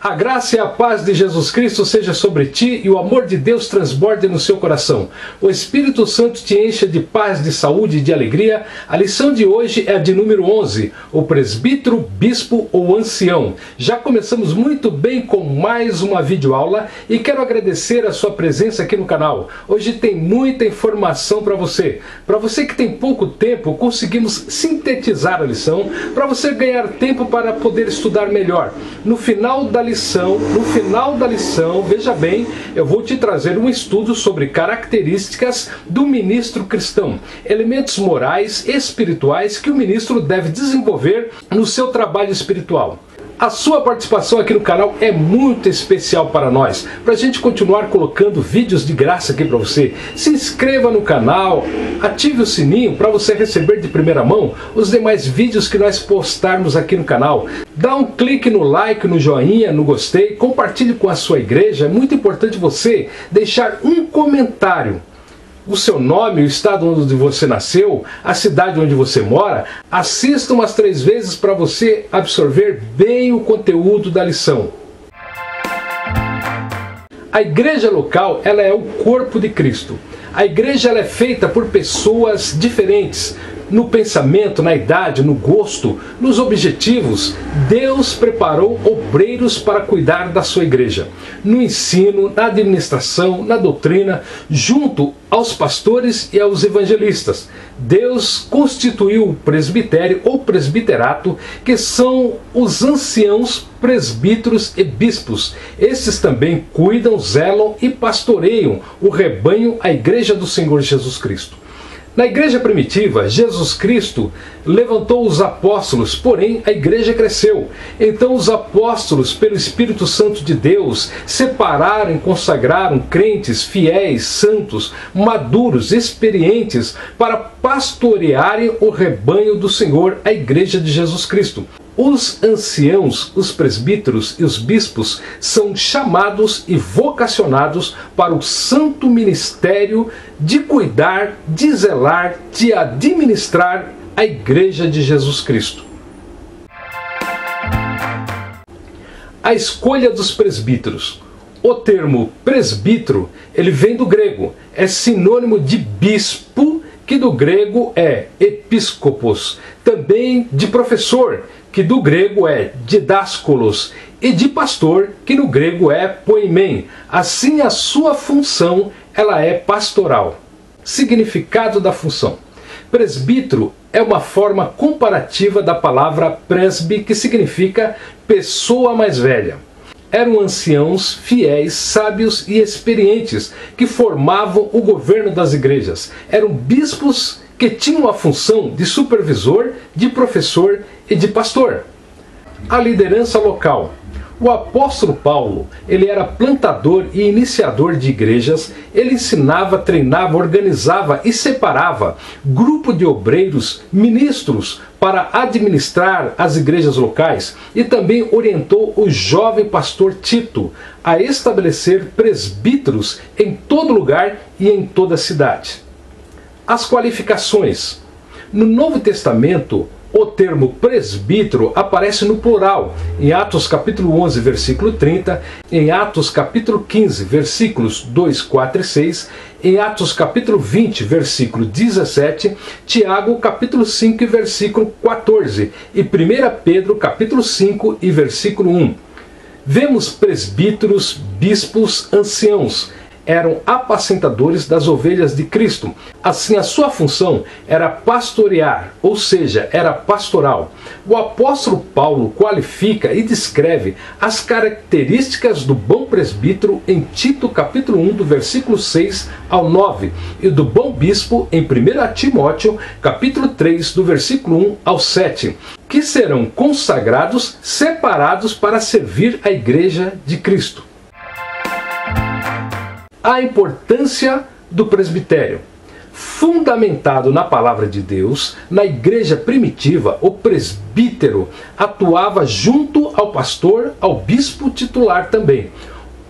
A graça e a paz de Jesus Cristo seja sobre ti e o amor de Deus transborde no seu coração. O Espírito Santo te encha de paz, de saúde e de alegria. A lição de hoje é a de número 11, o presbítero, bispo ou ancião. Já começamos muito bem com mais uma videoaula e quero agradecer a sua presença aqui no canal. Hoje tem muita informação para você. Para você que tem pouco tempo, conseguimos sintetizar a lição para você ganhar tempo para poder estudar melhor. No final da lição, veja bem, eu vou te trazer um estudo sobre características do ministro cristão, elementos morais e espirituais que o ministro deve desenvolver no seu trabalho espiritual. A sua participação aqui no canal é muito especial para nós, para a gente continuar colocando vídeos de graça aqui para você. Se inscreva no canal, ative o sininho para você receber de primeira mão os demais vídeos que nós postarmos aqui no canal. Dá um clique no like, no joinha, no gostei, compartilhe com a sua igreja. É muito importante você deixar um comentário. O seu nome, o estado onde você nasceu, a cidade onde você mora. Assista umas 3 vezes para você absorver bem o conteúdo da lição. A igreja local, ela é o corpo de Cristo. A igreja ela é feita por pessoas diferentes. No pensamento, na idade, no gosto, nos objetivos, Deus preparou obreiros para cuidar da sua igreja. No ensino, na administração, na doutrina, junto aos pastores e aos evangelistas. Deus constituiu o presbitério ou presbiterato, que são os anciãos, presbíteros e bispos. Esses também cuidam, zelam e pastoreiam o rebanho, a igreja do Senhor Jesus Cristo. Na igreja primitiva, Jesus Cristo levantou os apóstolos, porém a igreja cresceu. Então os apóstolos, pelo Espírito Santo de Deus, separaram e consagraram crentes, fiéis, santos, maduros, experientes, para pastorearem o rebanho do Senhor, a igreja de Jesus Cristo. Os anciãos, os presbíteros e os bispos são chamados e vocacionados para o santo ministério de cuidar, de zelar, de administrar a igreja de Jesus Cristo. A escolha dos presbíteros. O termo presbítero, ele vem do grego, é sinônimo de bispo, que do grego é episcopos, também de professor, que do grego é didáskolos, e de pastor, que no grego é poimen. Assim a sua função ela é pastoral. Significado da função. Presbítero é uma forma comparativa da palavra presby, que significa pessoa mais velha. Eram anciãos, fiéis, sábios e experientes que formavam o governo das igrejas. Eram bispos que tinham a função de supervisor, de professor e de pastor. A liderança local. O apóstolo Paulo, ele era plantador e iniciador de igrejas. Ele ensinava, treinava, organizava e separava grupo de obreiros, ministros, para administrar as igrejas locais, e também orientou o jovem pastor Tito a estabelecer presbíteros em todo lugar e em toda a cidade. As qualificações. No Novo Testamento, o termo presbítero aparece no plural, em Atos capítulo 11, versículo 30, em Atos capítulo 15, versículos 2, 4 e 6, em Atos capítulo 20, versículo 17, Tiago capítulo 5, versículo 14, e 1 Pedro capítulo 5 e versículo 1. Vemos presbíteros, bispos, anciãos. Eram apacentadores das ovelhas de Cristo. Assim, a sua função era pastorear, ou seja, era pastoral. O apóstolo Paulo qualifica e descreve as características do bom presbítero em Tito capítulo 1, do versículo 6 ao 9, e do bom bispo em 1 Timóteo capítulo 3, do versículo 1 ao 7, que serão consagrados, separados para servir a igreja de Cristo. A importância do presbitério. Fundamentado na palavra de Deus, na igreja primitiva, o presbítero atuava junto ao pastor, ao bispo titular também.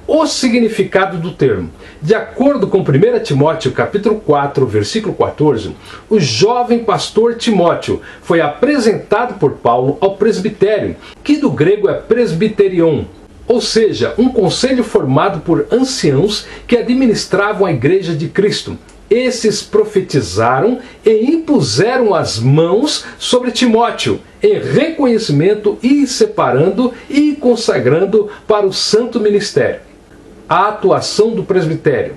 O significado do termo. De acordo com 1 Timóteo capítulo 4, versículo 14, o jovem pastor Timóteo foi apresentado por Paulo ao presbitério, que do grego é presbiterion. ou seja, um conselho formado por anciãos que administravam a igreja de Cristo. Esses profetizaram e impuseram as mãos sobre Timóteo, em reconhecimento e separando e consagrando para o santo ministério. A atuação do presbitério.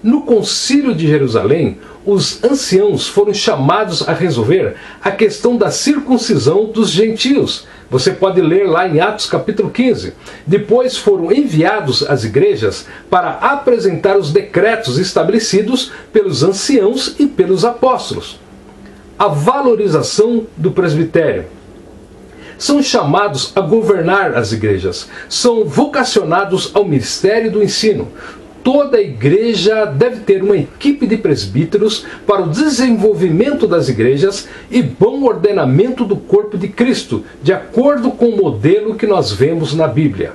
No Concílio de Jerusalém, os anciãos foram chamados a resolver a questão da circuncisão dos gentios. Você pode ler lá em Atos capítulo 15. Depois foram enviados às igrejas para apresentar os decretos estabelecidos pelos anciãos e pelos apóstolos. A valorização do presbitério. São chamados a governar as igrejas. São vocacionados ao ministério do ensino. Toda igreja deve ter uma equipe de presbíteros para o desenvolvimento das igrejas e bom ordenamento do corpo de Cristo, de acordo com o modelo que nós vemos na Bíblia.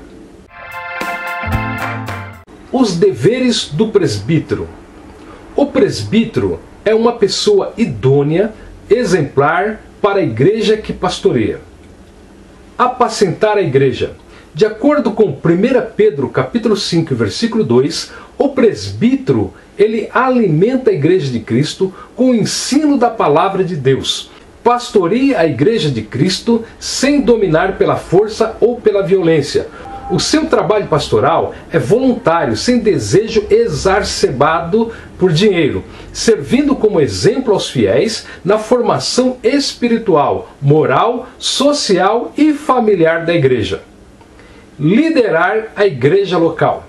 Os deveres do presbítero. O presbítero é uma pessoa idônea, exemplar para a igreja que pastoreia. Apacentar a igreja. De acordo com 1 Pedro capítulo 5, versículo 2, o presbítero, ele alimenta a igreja de Cristo com o ensino da palavra de Deus. Pastoreia a igreja de Cristo sem dominar pela força ou pela violência. O seu trabalho pastoral é voluntário, sem desejo exacerbado por dinheiro, servindo como exemplo aos fiéis na formação espiritual, moral, social e familiar da igreja. Liderar a igreja local.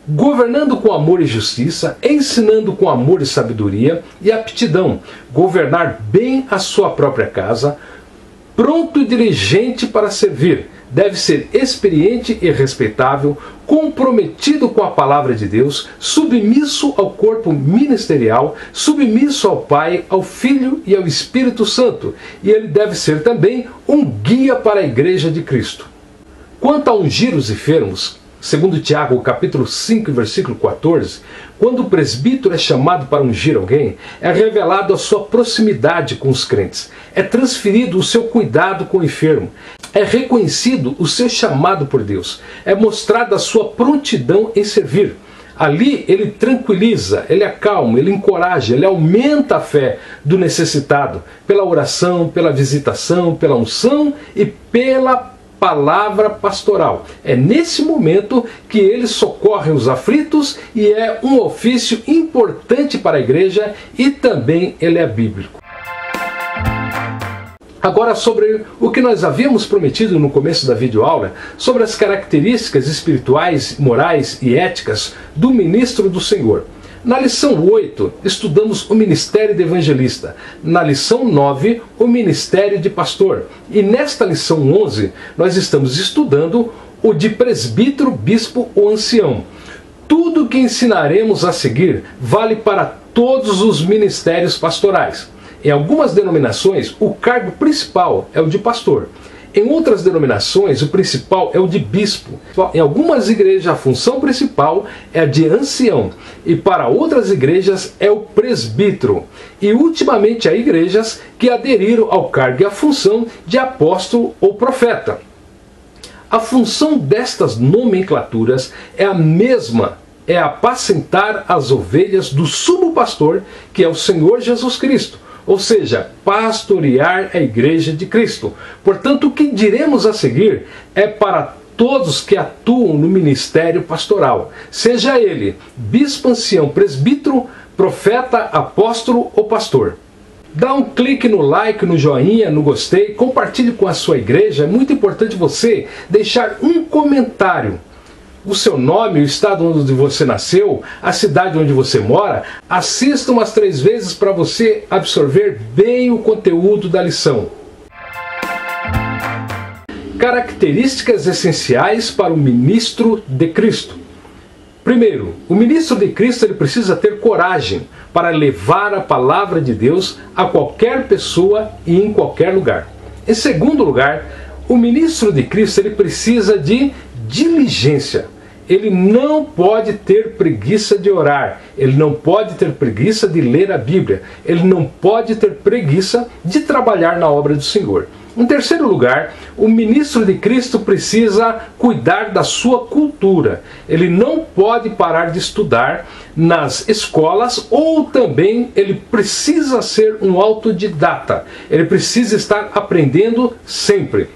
Governando com amor e justiça, ensinando com amor e sabedoria e aptidão, governar bem a sua própria casa, pronto e diligente para servir, deve ser experiente e respeitável, comprometido com a palavra de Deus, submisso ao corpo ministerial, submisso ao Pai, ao Filho e ao Espírito Santo, e ele deve ser também um guia para a igreja de Cristo. Quanto a ungir os enfermos, segundo Tiago, capítulo 5, versículo 14, quando o presbítero é chamado para ungir alguém, é revelado a sua proximidade com os crentes, é transferido o seu cuidado com o enfermo, é reconhecido o seu chamado por Deus, é mostrada a sua prontidão em servir. Ali ele tranquiliza, ele acalma, ele encoraja, ele aumenta a fé do necessitado, pela oração, pela visitação, pela unção e pela palavra pastoral. É nesse momento que ele socorre os aflitos e é um ofício importante para a igreja e também ele é bíblico. Agora sobre o que nós havíamos prometido no começo da videoaula, sobre as características espirituais, morais e éticas do ministro do Senhor. Na lição 8, estudamos o ministério de evangelista. Na lição 9, o ministério de pastor. E nesta lição 11, nós estamos estudando o de presbítero, bispo ou ancião. Tudo que ensinaremos a seguir vale para todos os ministérios pastorais. Em algumas denominações, o cargo principal é o de pastor. Em outras denominações, o principal é o de bispo. Em algumas igrejas, a função principal é a de ancião. E para outras igrejas, é o presbítero. E ultimamente, há igrejas que aderiram ao cargo e à função de apóstolo ou profeta. A função destas nomenclaturas é a mesma, é apacentar as ovelhas do sumo pastor, que é o Senhor Jesus Cristo. Ou seja, pastorear a igreja de Cristo. Portanto, o que diremos a seguir é para todos que atuam no ministério pastoral, seja ele bispo, ancião, presbítero, profeta, apóstolo ou pastor. Dá um clique no like, no joinha, no gostei, compartilhe com a sua igreja. É muito importante você deixar um comentário. O seu nome, o estado onde você nasceu, a cidade onde você mora. Assista umas 3 vezes para você absorver bem o conteúdo da lição. Características essenciais para o ministro de Cristo. Primeiro, o ministro de Cristo ele precisa ter coragem para levar a palavra de Deus a qualquer pessoa e em qualquer lugar. Em segundo lugar, o ministro de Cristo ele precisa de diligência. ele não pode ter preguiça de orar, ele não pode ter preguiça de ler a Bíblia, ele não pode ter preguiça de trabalhar na obra do Senhor. Em terceiro lugar, o ministro de Cristo precisa cuidar da sua cultura. Ele não pode parar de estudar nas escolas, ou também ele precisa ser um autodidata. Ele precisa estar aprendendo sempre.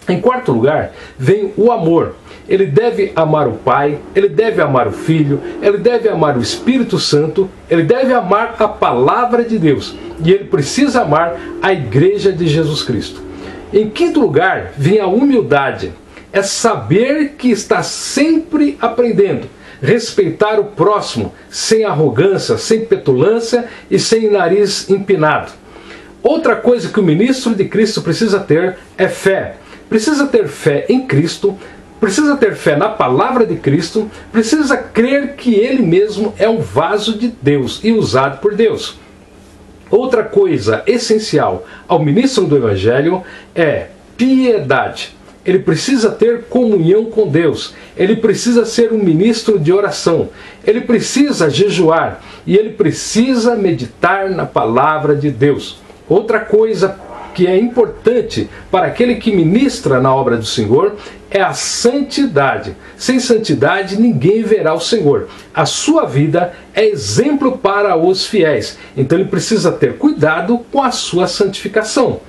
Em quarto lugar, vem o amor. Ele deve amar o Pai, ele deve amar o Filho, ele deve amar o Espírito Santo, ele deve amar a Palavra de Deus e ele precisa amar a Igreja de Jesus Cristo. Em quinto lugar, vem a humildade. É saber que está sempre aprendendo. Respeitar o próximo, sem arrogância, sem petulância e sem nariz empinado. Outra coisa que o ministro de Cristo precisa ter é fé. Precisa ter fé em Cristo, precisa ter fé na palavra de Cristo, precisa crer que ele mesmo é um vaso de Deus e usado por Deus. Outra coisa essencial ao ministro do Evangelho é piedade. Ele precisa ter comunhão com Deus, ele precisa ser um ministro de oração, ele precisa jejuar e ele precisa meditar na palavra de Deus. Outra coisa que é importante para aquele que ministra na obra do Senhor é a santidade. Sem santidade ninguém verá o Senhor. A sua vida é exemplo para os fiéis. Então ele precisa ter cuidado com a sua santificação.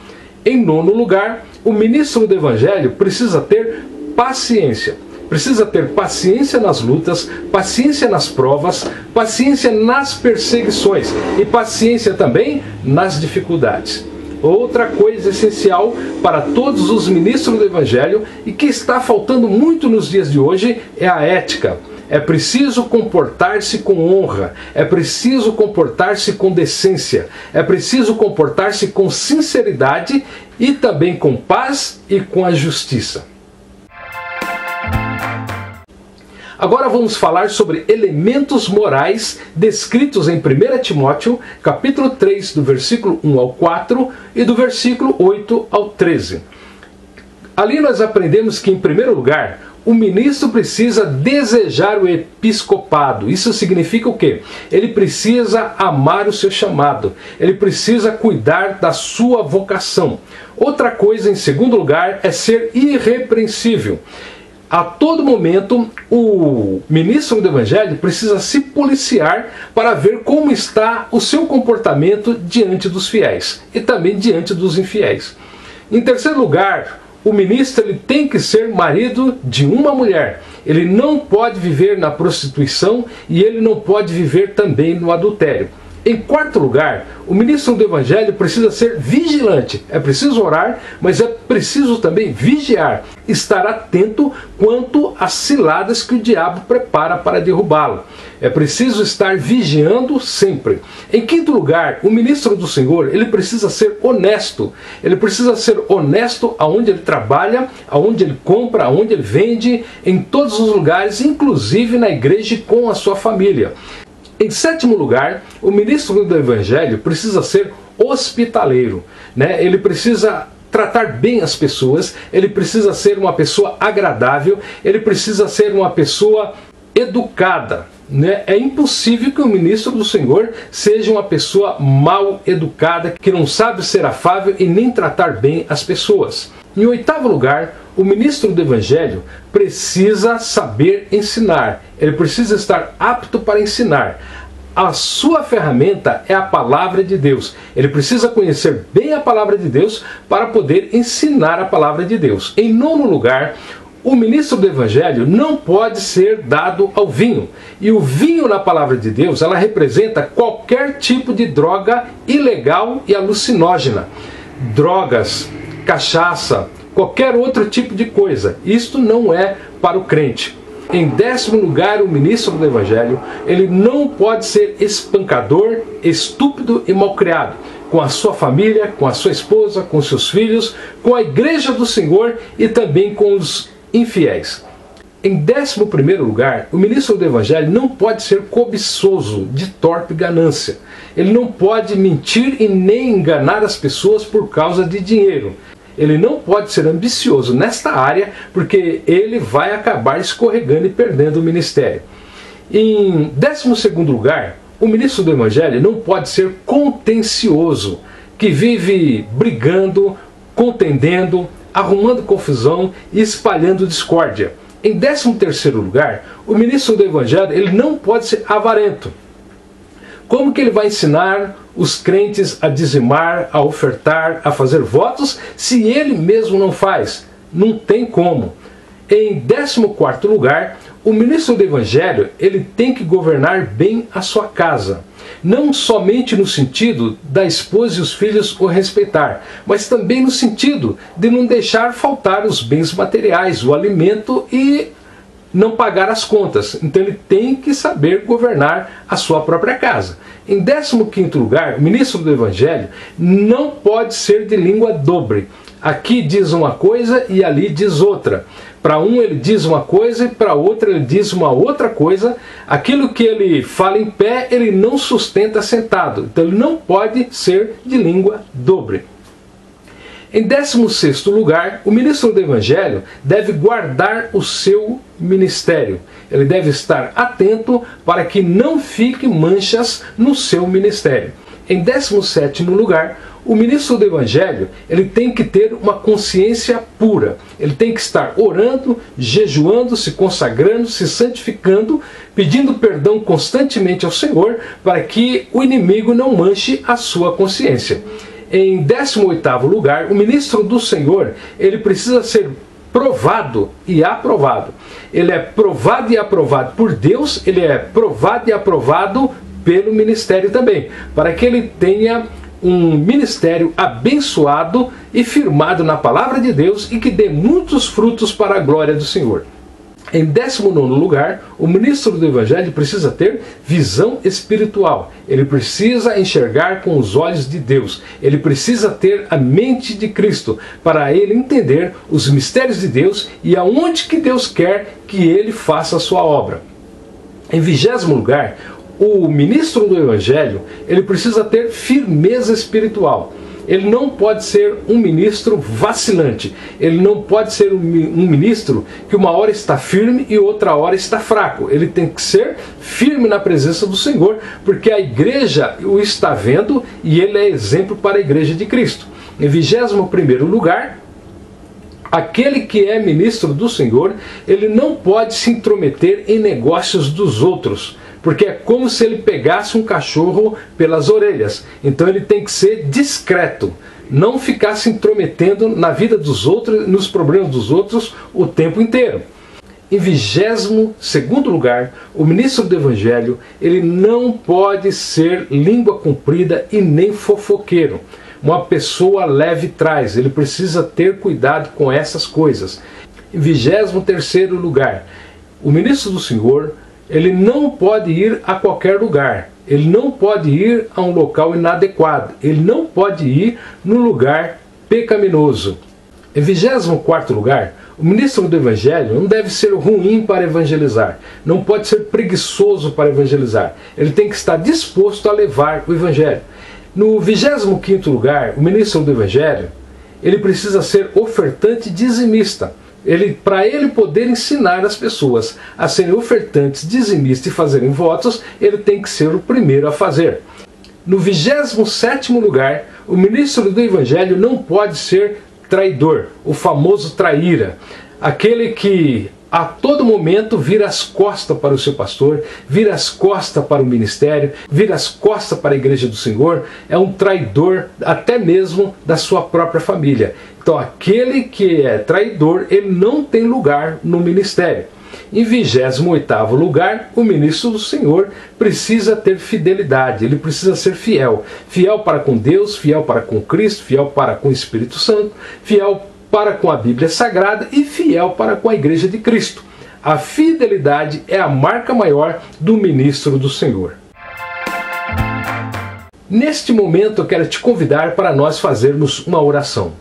Em nono lugar, o ministro do Evangelho precisa ter paciência. Precisa ter paciência nas lutas, paciência nas provas, paciência nas perseguições e paciência também nas dificuldades. Outra coisa essencial para todos os ministros do Evangelho e que está faltando muito nos dias de hoje é a ética. É preciso comportar-se com honra, é preciso comportar-se com decência, é preciso comportar-se com sinceridade e também com paz e com a justiça. Agora vamos falar sobre elementos morais descritos em 1 Timóteo, capítulo 3, do versículo 1 ao 4 e do versículo 8 ao 13. Ali nós aprendemos que, em primeiro lugar, o ministro precisa desejar o episcopado. Isso significa o quê? Ele precisa amar o seu chamado. Ele precisa cuidar da sua vocação. Outra coisa, em segundo lugar, é ser irrepreensível. A todo momento, o ministro do Evangelho precisa se policiar para ver como está o seu comportamento diante dos fiéis e também diante dos infiéis. Em terceiro lugar, o ministro ele tem que ser marido de uma mulher. Ele não pode viver na prostituição e ele não pode viver também no adultério. Em quarto lugar, o ministro do Evangelho precisa ser vigilante. É preciso orar, mas é preciso também vigiar, estar atento quanto às ciladas que o diabo prepara para derrubá-lo. É preciso estar vigiando sempre. Em quinto lugar, o ministro do Senhor, ele precisa ser honesto. Ele precisa ser honesto aonde ele trabalha, aonde ele compra, aonde ele vende, em todos os lugares, inclusive na igreja e com a sua família. Em sétimo lugar, o ministro do Evangelho precisa ser hospitaleiro, né? Ele precisa tratar bem as pessoas, ele precisa ser uma pessoa agradável, ele precisa ser uma pessoa educada, né? É impossível que o ministro do Senhor seja uma pessoa mal educada, que não sabe ser afável e nem tratar bem as pessoas. Em oitavo lugar, o ministro do Evangelho precisa saber ensinar. Ele precisa estar apto para ensinar. A sua ferramenta é a palavra de Deus. Ele precisa conhecer bem a palavra de Deus para poder ensinar a palavra de Deus. Em nono lugar, o ministro do Evangelho não pode ser dado ao vinho. E o vinho na palavra de Deus, ela representa qualquer tipo de droga ilegal e alucinógena. Drogas, cachaça, qualquer outro tipo de coisa. Isto não é para o crente. Em décimo lugar, o ministro do Evangelho, ele não pode ser espancador, estúpido e malcriado com a sua família, com a sua esposa, com seus filhos, com a igreja do Senhor e também com os infiéis. Em décimo primeiro lugar, o ministro do Evangelho não pode ser cobiçoso, de torpe ganância. Ele não pode mentir e nem enganar as pessoas por causa de dinheiro. Ele não pode ser ambicioso nesta área, porque ele vai acabar escorregando e perdendo o ministério. Em 12º lugar, o ministro do Evangelho não pode ser contencioso, que vive brigando, contendendo, arrumando confusão e espalhando discórdia. Em 13º lugar, o ministro do Evangelho ele não pode ser avarento. Como que ele vai ensinar os crentes a dizimar, a ofertar, a fazer votos, se ele mesmo não faz? Não tem como. Em 14º lugar, o ministro do Evangelho ele tem que governar bem a sua casa. Não somente no sentido da esposa e os filhos o respeitar, mas também no sentido de não deixar faltar os bens materiais, o alimento e não pagar as contas. Então ele tem que saber governar a sua própria casa. Em 15º lugar, o ministro do Evangelho não pode ser de língua dobre. Aqui diz uma coisa e ali diz outra. Para um ele diz uma coisa e para outro ele diz uma outra coisa. Aquilo que ele fala em pé, ele não sustenta sentado. Então ele não pode ser de língua dobre. Em 16º lugar, o ministro do Evangelho deve guardar o seu ministério. Ele deve estar atento para que não fique manchas no seu ministério. Em 17º lugar, o ministro do Evangelho ele tem que ter uma consciência pura. Ele tem que estar orando, jejuando, se consagrando, se santificando, pedindo perdão constantemente ao Senhor para que o inimigo não manche a sua consciência. Em 18º lugar, o ministro do Senhor ele precisa ser provado e aprovado. Ele é provado e aprovado por Deus, ele é provado e aprovado pelo ministério também, para que ele tenha um ministério abençoado e firmado na palavra de Deus e que dê muitos frutos para a glória do Senhor. Em 19º lugar, o ministro do Evangelho precisa ter visão espiritual. Ele precisa enxergar com os olhos de Deus. Ele precisa ter a mente de Cristo para ele entender os mistérios de Deus e aonde que Deus quer que ele faça a sua obra. Em 20º lugar, o ministro do Evangelho ele precisa ter firmeza espiritual. Ele não pode ser um ministro vacilante. Ele não pode ser um ministro que uma hora está firme e outra hora está fraco. Ele tem que ser firme na presença do Senhor, porque a igreja o está vendo e ele é exemplo para a igreja de Cristo. Em 21º lugar, aquele que é ministro do Senhor, ele não pode se intrometer em negócios dos outros, porque é como se ele pegasse um cachorro pelas orelhas. Então ele tem que ser discreto, não ficar se intrometendo na vida dos outros, nos problemas dos outros o tempo inteiro. Em 22º lugar, o ministro do Evangelho ele não pode ser língua comprida e nem fofoqueiro. Uma pessoa leve traz, ele precisa ter cuidado com essas coisas. Em 23º lugar, o ministro do Senhor ele não pode ir a qualquer lugar, ele não pode ir a um local inadequado, ele não pode ir num lugar pecaminoso. Em 24º lugar, o ministro do Evangelho não deve ser ruim para evangelizar, não pode ser preguiçoso para evangelizar, ele tem que estar disposto a levar o Evangelho. No 25º lugar, o ministro do Evangelho ele precisa ser ofertante dizimista. Para ele poder ensinar as pessoas a serem ofertantes, dizimistas e fazerem votos, ele tem que ser o primeiro a fazer. No 27º lugar, o ministro do Evangelho não pode ser traidor, o famoso traíra, aquele que a todo momento vira as costas para o seu pastor, vira as costas para o ministério, vira as costas para a igreja do Senhor, é um traidor até mesmo da sua própria família. Então aquele que é traidor, ele não tem lugar no ministério. Em 28º lugar, o ministro do Senhor precisa ter fidelidade, ele precisa ser fiel. Fiel para com Deus, fiel para com Cristo, fiel para com o Espírito Santo, fiel para com a Bíblia Sagrada e fiel para com a Igreja de Cristo. A fidelidade é a marca maior do ministro do Senhor. Neste momento eu quero te convidar para nós fazermos uma oração.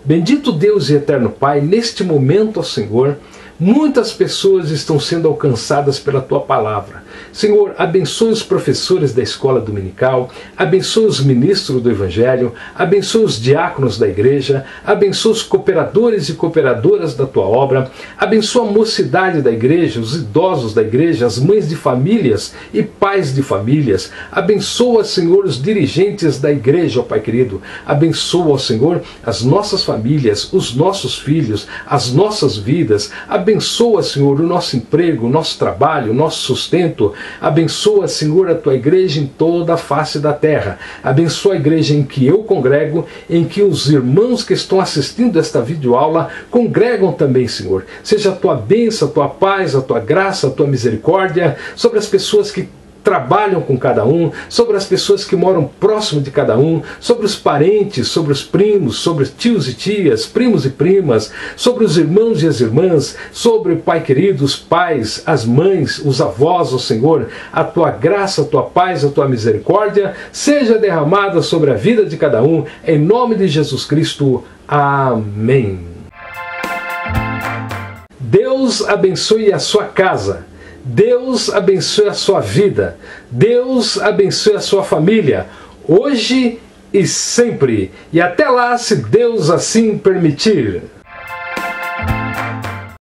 Bendito Deus e eterno Pai, neste momento, ó Senhor, muitas pessoas estão sendo alcançadas pela Tua palavra. Senhor, abençoe os professores da escola dominical, abençoe os ministros do Evangelho, abençoe os diáconos da igreja, abençoe os cooperadores e cooperadoras da tua obra, abençoa a mocidade da igreja, os idosos da igreja, as mães de famílias e pais de famílias. Abençoa, Senhor, os dirigentes da igreja, ó Pai querido. Abençoa, ó Senhor, as nossas famílias, os nossos filhos, as nossas vidas. Abençoa, Senhor, o nosso emprego, o nosso trabalho, o nosso sustento. Abençoa, Senhor, a tua igreja em toda a face da terra. Abençoa a igreja em que eu congrego, em que os irmãos que estão assistindo esta videoaula congregam também, Senhor. Seja a tua bênção, a tua paz, a tua graça, a tua misericórdia sobre as pessoas que trabalham com cada um, sobre as pessoas que moram próximo de cada um, sobre os parentes, sobre os primos, sobre tios e tias, primos e primas, sobre os irmãos e as irmãs, sobre, Pai querido, os pais, as mães, os avós, ó Senhor. A tua graça, a tua paz, a tua misericórdia seja derramada sobre a vida de cada um, em nome de Jesus Cristo. Amém. Deus abençoe a sua casa. Deus abençoe a sua vida. Deus abençoe a sua família, hoje e sempre. E até lá, se Deus assim permitir.